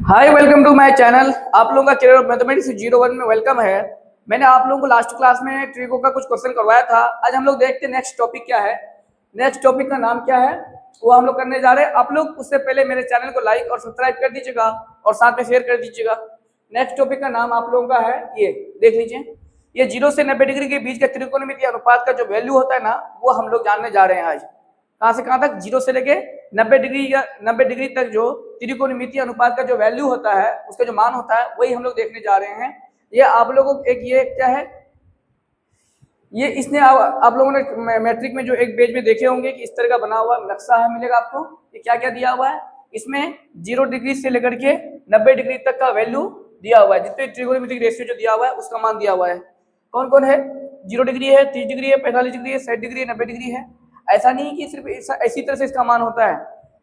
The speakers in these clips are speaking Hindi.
Hi, welcome to my channel. आप लोगों का करियर ऑफ मैथमेटिक्स 01 में वेलकम है। मैंने आप लोगों को लास्ट क्लास में ट्रिको का कुछ क्वेश्चन करवाया था। आज हम लोग देखते हैं नेक्स्ट टॉपिक क्या है। नेक्स्ट टॉपिक का नाम क्या है वो हम लोग करने जा रहे हैं। आप लोग उससे पहले मेरे चैनल को लाइक और सब्सक्राइब कर दीजिएगा और साथ में शेयर कर दीजिएगा। नेक्स्ट टॉपिक का नाम आप लोगों का है, ये देख लीजिए। ये 0 से 90 डिग्री के बीच का त्रिकोणमितीय अनुपात का जो वैल्यू होता है ना, वो हम लोग जानने जा रहे हैं आज। कहाँ से कहाँ तक? 0 से लेके 90 डिग्री या 90 डिग्री तक जो त्रिकोणमितीय अनुपात का जो वैल्यू होता है, उसका जो मान होता है, वही हम लोग देखने जा रहे हैं। ये आप लोगों को एक ये क्या है, ये इसने आप लोगों ने मैट्रिक में जो एक पेज में देखे होंगे कि इस तरह का बना हुआ नक्शा है, मिलेगा आपको। ये क्या क्या दिया हुआ है इसमें? 0 डिग्री से लेकर के 90 डिग्री तक का वैल्यू दिया हुआ है। जितने त्रिकोणमितिक रेशियो जो दिया हुआ है उसका मान दिया हुआ है। कौन कौन है? 0 डिग्री है, 30 डिग्री है, 45 डिग्री है, 60 डिग्री है, 90 डिग्री है। ऐसा नहीं कि सिर्फ इसी तरह से इसका मान होता है।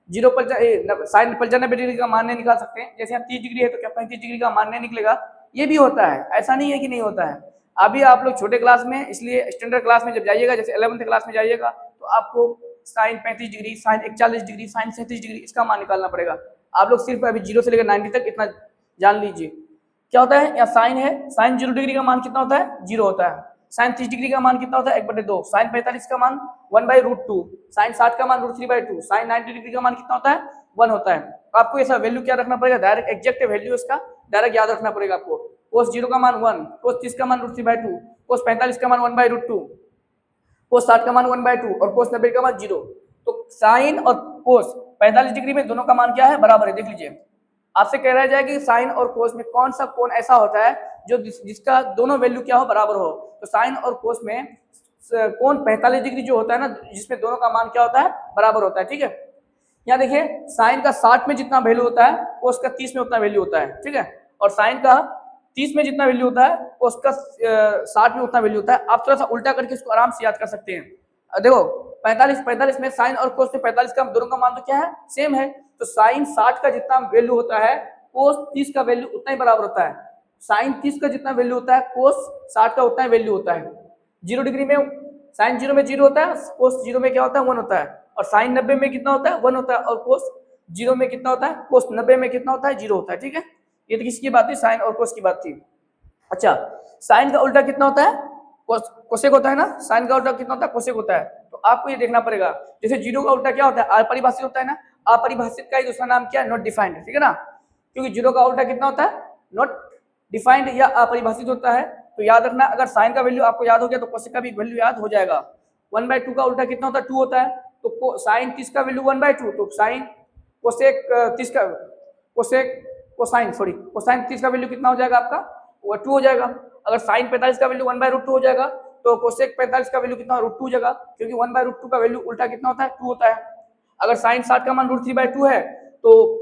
0 पर साइन 95 डिग्री का मान नहीं निकाल सकते। जैसे यहाँ 30 डिग्री है तो क्या 35 डिग्री का मान नहीं निकलेगा? ये भी होता है, ऐसा नहीं है कि नहीं होता है। अभी आप लोग छोटे क्लास में, इसलिए स्टैंडर्ड क्लास में जब जाइएगा, जैसे 11th क्लास में जाइएगा, तो आपको sine 35 degree, sine 41 degree, sine 37 degree इसका मान निकालना पड़ेगा। आप लोग सिर्फ अभी 0 से लेकर 90 तक इतना जान लीजिए। क्या होता है? या साइन है, साइन 0 डिग्री का मान कितना होता है? 0 होता है। साइन 30 डिग्री का मान कितना होता है? 1/2। साइन 45 का मान 1/√2। साइन 60 का मान √3/2। साइन 90 डिग्री का मान कितना होता है? 1 होता है। तो आपको ऐसा वैल्यू क्या रखना पड़ेगा? डायरेक्ट एग्जैक्ट वैल्यू इसका डायरेक्ट याद रखना पड़ेगा आपको। कोस 0 का मान 1, कोस 30 का मान √3/2, कोस 45 का मान 1/√2, कोस 60 का मान 1/2 और कोस 90 का मान 0। तो साइन और कोस 45 डिग्री में दोनों का मान क्या है? बराबर है। देख लीजिए, आपसे कह रहा जाए कि साइन और कोस में कौन सा कोण ऐसा होता है जो जिसका दोनों वैल्यू क्या हो? बराबर हो। तो साइन और कोस में कोण 45 डिग्री जो होता है ना, जिसमें दोनों का मान क्या होता है? बराबर होता है। ठीक है, यहाँ देखिए, साइन का 60 में जितना वैल्यू होता है, कोस का 30 में उतना वैल्यू होता है। ठीक है, और साइन का 30 में जितना वैल्यू होता है, कोस का 60 में उतना वैल्यू होता है। आप थोड़ा सा उल्टा करके इसको आराम से याद कर सकते हैं। देखो, 45 में साइन और कोस में 45 का दोनों का मान तो क्या है? सेम है। तो साइन 60 का जितना वैल्यू होता है, कोस 30 का वैल्यू उतना ही बराबर होता है। साइन 30 का जितना वैल्यू होता है, कोस 60 का उतना ही वैल्यू होता है। 0 डिग्री में साइन 0 में 0 होता है, कोस 0 में क्या होता है? 1 होता है। और साइन 90 में कितना होता है? 1 होता है। और कोस 0 में कितना होता है? कोस 90 में कितना होता है? 0 होता है। ठीक है, ये तो किसकी बात थी? साइन और कोस की बात थी। अच्छा, साइन का उल्टा कितना होता है? कोसेक होता है ना। साइन का उल्टा कितना होता है? कोसेक होता है। तो आपको ये देखना पड़ेगा। जैसे 0 का उल्टा क्या होता है? अपरिभाषित होता है ना। अपरिभाषित का ही दूसरा नाम क्या है? Not defined. ठीक है ना, क्योंकि 0 का उल्टा कितना होता है? नॉट डिफाइंड या अपरिभाषित होता है। तो याद रखना, अगर साइन का वैल्यू आपको याद हो गया तो कोसेक का भी वैल्यू याद हो जाएगा। 1/2 का उल्टा कितना होता है? 2 होता है। तो साइन 30 का वैल्यू 1/2, तो साइन कोसेक 30 का कोसेक कोसाइन सॉरी कोसाइन 30 का वैल्यू कितना हो जाएगा आपका? वो 2 हो जाएगा। अगर साइन 45 का वैल्यू 1/√2 हो जाएगा, तो कोसेक 45 का वैल्यू कितना? √2 हो जाएगा, क्योंकि 1/√2 का वैल्यू उल्टा कितना होता है? 2 होता है। अगर साइन 60 का मान √3/2 है, तो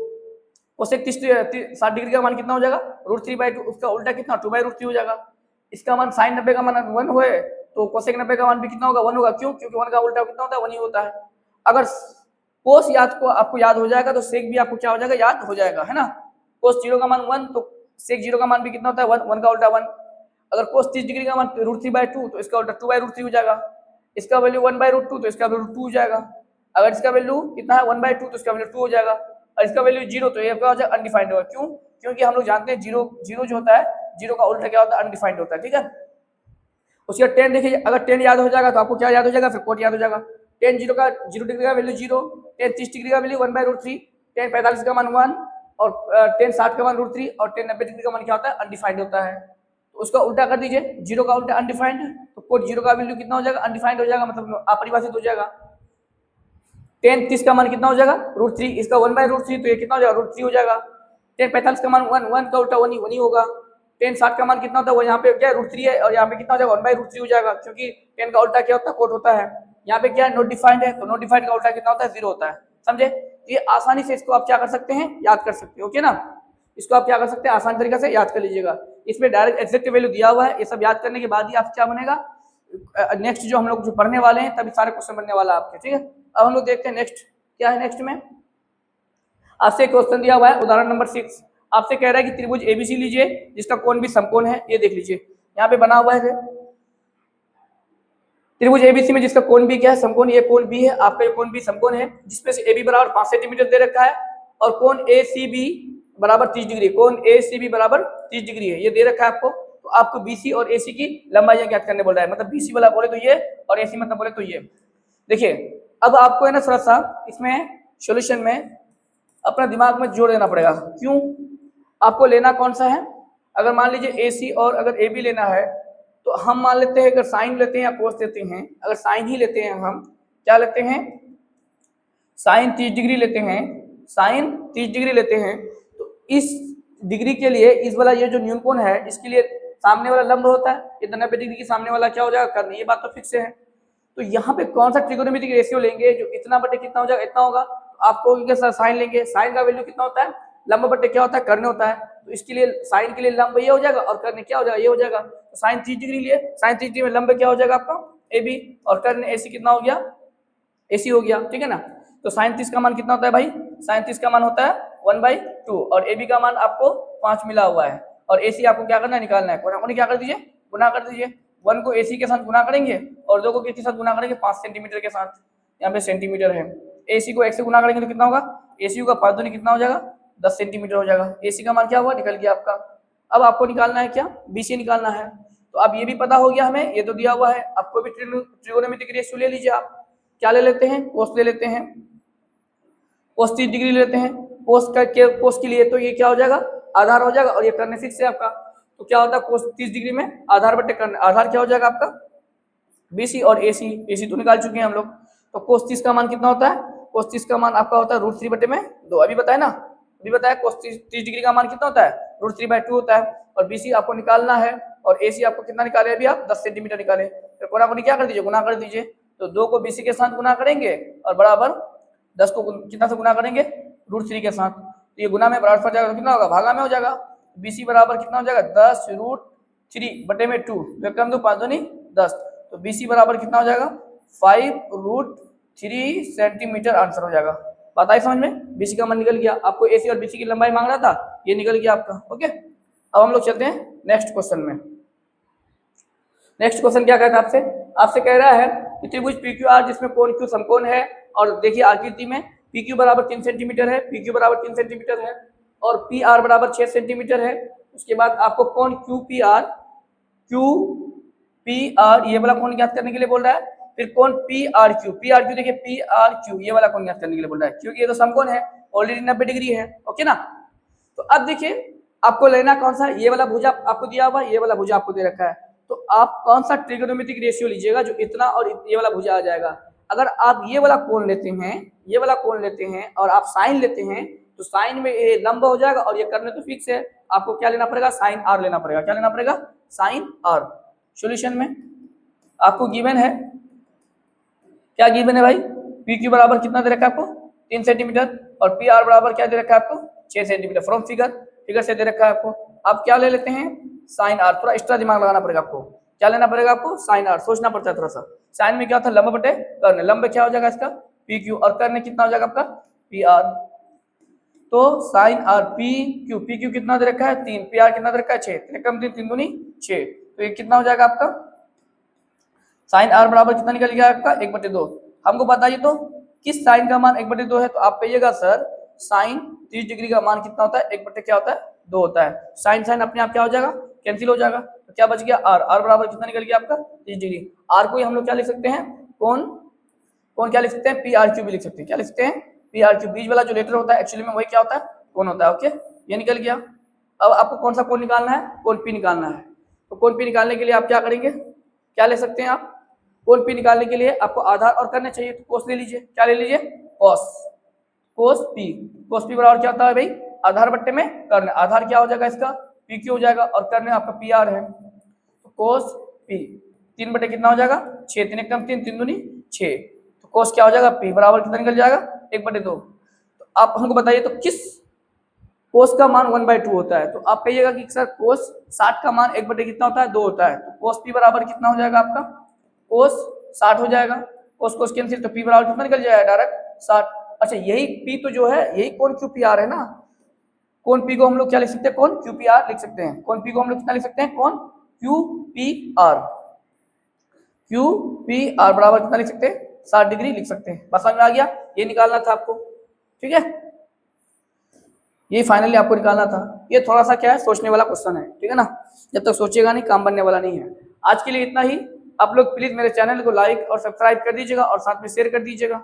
कोसेक 60 डिग्री का मान कितना हो जाएगा? √3/2। उसका उल्टा कितना? 2/√3 हो जाएगा। इसका मान साइन 90 का मान 1 हुए, तो कोसेक 90 का मान भी कितना होगा? 1 होगा। क्यों? क्योंकि 1 का उल्टा कितना होता है? 1 ही होता है। अगर कोस याद को आपको याद हो जाएगा, तो सेक भी आपको क्या हो जाएगा? याद हो जाएगा, है ना। कोस 0 का मान 1, तो सेक 0 का मान भी कितना होता है? 1 का उल्टा 1। अगर कोस 30 डिग्री का मान √3/2, तो इसका उल्टा 2/√3 हो जाएगा। इसका वैल्यू 1/√2, तो इसका वैल्यू 2 हो जाएगा। अगर इसका वैल्यू कितना है? 1/2, तो इसका वैल्यू 2 हो जाएगा। और इसका वैल्यू 0, तो ये क्या हो जाएगा? अनडिफाइंड होगा। क्यों? क्योंकि हम लोग जानते हैं 0 जो होता है, 0 का उल्टा क्या होता है? अनडिफाइंड होता है। ठीक है, उसका 10 देखिए, अगर 10 याद हो जाएगा तो आपको क्या याद हो जाएगा? फिर कोट याद हो जाएगा। 10 0 डिग्री का वैल्यू 0, 10 30 डिग्री का वैल्यू 1/√3, 10 45 का मान 1 और 10 60 का मान √3 और 10 90 डिग्री का मान क्या होता है? अनडिफाइंड होता है। तो उसका उल्टा कर दीजिए, 0 का उल्टा अनडिफाइंड, तो कोट 0 का वैल्यू कितना हो जाएगा? अनडिफाइंड हो जाएगा, मतलब अपरिभाषित हो जाएगा। 10 30 का मान कितना हो जाएगा? √3। इसका 1/√3, तो ये कितना हो जाएगा? √3 हो जाएगा। 10 45 का मान 1 का उल्टा 1 ही होगा। 10 60 का मान कितना होता है? वो यहाँ पे क्या है? √3 है, और यहाँ पे कितना हो जाएगा? 1/√3 हो जाएगा, क्योंकि 10 का उल्टा क्या होता है? कोट होता है। यहाँ पे क्या है? नॉट डिफाइंड है, तो नॉट डिफाइंड का उल्टा कितना होता है? 0 होता है। समझे? ये आसानी से इसको आप क्या कर सकते हैं? याद कर सकते हो। ओके ना, इसको आप क्या कर सकते हैं? आसान तरीके से याद कर लीजिएगा। इसमें डायरेक्ट एग्जैक्ट वैल्यू दिया हुआ है। ये सब याद करने के बाद ही आप क्या बनेगा? नेक्स्ट जो हम लोग जो पढ़ने वाले हैं, तभी सारे क्वेश्चन बनने वाला है आपके। ठीक है, अब हम लोग देखते हैं नेक्स्ट क्या है। नेक्स्ट में आपसे क्वेश्चन दिया हुआ है, उदाहरण नंबर 6। आपसे कह रहा है कि त्रिभुज एबीसी लीजिए जिसका कोण भी समकोण है। ये देख लीजिए, यहाँ पे बना हुआ है त्रिभुज एबीसी में जिसका कोण भी क्या है? समकोण। ये कोण बी है, आपका ये कोण बी समकोण है, जिसमें से एबी बराबर 5 सेंटीमीटर दे रखा है और कोण ए सी बी बराबर 30 डिग्री, कोण ए सी बी बराबर 30 डिग्री है, ये दे रखा है आपको। तो आपको बीसी और एसी की लंबाई ज्ञात करने बोल रहा है, मतलब बीसी वाला बोले तो ये और एसी मतलब बोले तो ये। देखिए अब आपको है ना थोड़ा सा इसमें सॉल्यूशन में अपना दिमाग में जोड़ देना पड़ेगा। क्यों? आपको लेना कौन सा है? अगर मान लीजिए एसी और अगर ए बी लेना है तो हम मान लेते हैं अगर साइन लेते हैं या कोस लेते हैं। अगर साइन ही लेते हैं, हम क्या लेते हैं, साइन 30 डिग्री लेते हैं, साइन 30 डिग्री लेते हैं। तो इस डिग्री के लिए इस वाला ये जो न्यून कोण है इसके लिए सामने वाला लंब होता है, ये 90 डिग्री के सामने वाला क्या हो जाएगा कर्ण, ये बात तो फिक्स है। तो यहाँ पे कौन सा ट्रिगोनोमेट्रिक रेशियो लेंगे जो इतना बटे कितना हो जाएगा, इतना होगा। तो आपको क्या सर साइन लेंगे, साइन का वैल्यू कितना होता है, लंब बटे क्या होता है, कर्ण होता है। तो इसके लिए साइन के लिए लंब ये हो जाएगा और कर्ण क्या हो जाएगा, ये हो जाएगा। तो साइन 30 डिग्री लिए, साइन 30 डिग्री में लंब क्या हो जाएगा आपका ए बी, और कर्ण एसी कितना हो गया, एसी हो गया, ठीक है ना। तो साइन 30 का मान कितना होता है भाई, साइन 30 का मान होता है 1/2 और ए बी का मान आपको 5 मिला हुआ है। और एसी आपको क्या करना है, निकालना है। कोना कोनी क्या कर दीजिए, गुना कर दीजिए। 1 को एसी के साथ गुना करेंगे और 2 को किसके साथ गुना करेंगे, 5 सेंटीमीटर के साथ, यहाँ पे सेंटीमीटर है। एसी को 1 से गुना करेंगे तो कितना होगा, एसी का 5 दूनी कितना हो जाएगा, 10 सेंटीमीटर हो जाएगा। एसी का मान क्या हुआ, निकल गया आपका। अब आपको निकालना है क्या, बीसी निकालना है। तो अब ये भी पता हो गया हमें, ये तो दिया हुआ है। आपको भी ट्रिगोनोमेट्रिक रेशियो ले लीजिए आप। क्या ले लेते हैं, कोस ले लेते हैं, कोस 30 डिग्री लेते हैं। कोस के लिए तो ये क्या हो जाएगा, आधार हो जाएगा और ये कर्ण फिक्स है आपका। तो क्या होता है कोस 30 डिग्री में आधार बटे कर्ण, आधार क्या हो जाएगा आपका बीसी और एसी, एसी तो निकाल चुके हैं हम लोग। तो कोस 30 का मान कितना होता है, कोस 30 का मान आपका होता है √3 बटे में 2, अभी बताया ना, अभी बताया। कोस 30 डिग्री का मान कितना होता है, √3/2 होता है। और बीसी आपको निकालना है और एसी आपको कितना निकाले, अभी आप 10 सेंटीमीटर निकाले। तो कोना कोनी क्या कर दीजिए, गुना कर दीजिए। तो 2 को बीसी के साथ गुना करेंगे और बराबर 10 को कितना से गुना करेंगे, √3 के साथ। तो ये गुना में बराबर फट जाएगा तो कितना होगा, भागा में हो जाएगा। बीसी बराबर कितना हो जाएगा, 10√3 बटे में 2, कम दो 5 दूनी 10। तो बीसी बराबर कितना हो जाएगा, 5√3 सेंटीमीटर आंसर हो जाएगा। बात आई समझ में, बीसी का मान निकल गया। आपको एसी और बीसी की लंबाई मांग रहा था, ये निकल गया आपका। ओके, अब हम लोग चलते हैं नेक्स्ट क्वेश्चन में। नेक्स्ट क्वेश्चन क्या कहता है आपसे, आपसे कह रहा है कि त्रिभुज PQR जिसमें कोण Q समकोण है। और देखिए आकृति में PQ बराबर 3 सेंटीमीटर है, PQ बराबर 3 सेंटीमीटर है और PR बराबर 6 सेंटीमीटर है। उसके बाद आपको कोण QPR ये वाला कोण ज्ञात करने के लिए बोल रहा है। फिर कोण PRQ देखिए PRQ ये वाला कोण ज्ञात करने के लिए बोल रहा है, क्योंकि ये तो समकोण है, ऑलरेडी 90 डिग्री है। ओके ना। तो अब देखिए आपको लेना कौन सा, ये वाला भुजा आपको दिया हुआ, ये वाला भुजा आपको दे रखा है। तो आप कौन सा ट्रिगोनोमेट्रिक रेशियो लीजिएगा जो इतना और ये वाला भुजा आ जाएगा। अगर आप ये वाला कोण लेते हैं, ये वाला कोण लेते हैं और आप साइन लेते हैं तो साइन में ये लंब हो जाएगा और ये कर्ण तो फिक्स है। आपको क्या लेना पड़ेगा, साइन R लेना पड़ेगा। क्या लेना पड़ेगा, साइन R। सॉल्यूशन में आपको गिवन है, क्या गिवन है भाई, PQ बराबर कितना दे रखा है आपको 3 सेंटीमीटर और PR बराबर क्या दे रखा है आपको 6 सेंटीमीटर। फ्रॉम फिगर से दे रखा है आपको। आप क्या ले लेते हैं, साइन R। थोड़ा एक्स्ट्रा दिमाग लगाना पड़ेगा आपको, क्या लेना पड़ेगा आपको, साइन R। सोचना पड़ता है थोड़ा सा। साइन में क्या होता है, लंब बटे कर्ण, लंब क्या हो जाएगा इसका PQ और कर्ण कितना हो जाएगा आपका PR। तो साइन R PQ कितना दे रखा है 3, PR कितना दे रखा है 6, 3 कम 3 3 दूनी 6। तो ये कितना हो जाएगा आपका साइन R बराबर कितना निकल गया आपका 1/2। हमको बताइए तो किस साइन का मान 1/2 है। तो आप कहिएगा सर साइन 30 डिग्री का मान कितना होता है, 1 क्या होता है 2 होता है। साइन साइन अपने आप क्या हो जाएगा, कैंसिल हो जाएगा। तो क्या बच गया R बराबर कितना निकल गया आपका 30 डिग्री। R को ही हम लोग क्या लिख सकते हैं, कौन क्या लिख सकते हैं, PRQ भी लिख सकते हैं। क्या लिख सकते हैं, PRQ। बीच वाला जो लेटर होता है एक्चुअली में वही क्या होता है, कौन होता है। ओके, ये निकल गया। अब आपको कौन सा कोण निकालना है, कोण P निकालना है। तो कोण P निकालने के लिए आप क्या करेंगे, क्या ले सकते हैं आप, कोण P निकालने के लिए आपको आधार और करने चाहिए। तो कोस ले लीजिए, क्या ले लीजिए, कोस P बराबर क्या होता है भाई, आधार बट्टे में कर्ण। आधार क्या हो जाएगा इसका PQ हो जाएगा और कर्ण आपका PR है। तो कोस P 3 बटे कितना हो जाएगा 6, 3 कम 3 3 दूनी 6। तो कोस क्या हो जाएगा P बराबर कितना निकल जाएगा 1/2। तो आप हमको बताइए तो किस कोस का मान 1/2 होता है। तो आप कहिएगा कि सर कोस 60 का मान 1 बटे कितना होता है 2 होता है। तो कोस P बराबर कितना हो जाएगा आपका कोस 60 हो जाएगा। कोस कैंसिल, तो P बराबर कितना निकल जाएगा डायरेक्ट 60। अच्छा यही P तो जो है यही कोण QPR है ना। कोण P को हम लोग क्या लिख सकते हैं, कोण QPR लिख सकते हैं। कोण P को हम लोग कितना लिख सकते हैं, कोण QPR बराबर कितना लिख सकते हैं 60 डिग्री लिख सकते हैं। बस समझ में आ गया, ये निकालना था आपको, ठीक है। ये फाइनली आपको निकालना था। ये थोड़ा सा क्या है, सोचने वाला क्वेश्चन है, ठीक है ना। जब तक सोचिएगा नहीं काम बनने वाला नहीं है। आज के लिए इतना ही। आप लोग प्लीज मेरे चैनल को लाइक और सब्सक्राइब कर दीजिएगा और साथ में शेयर कर दीजिएगा।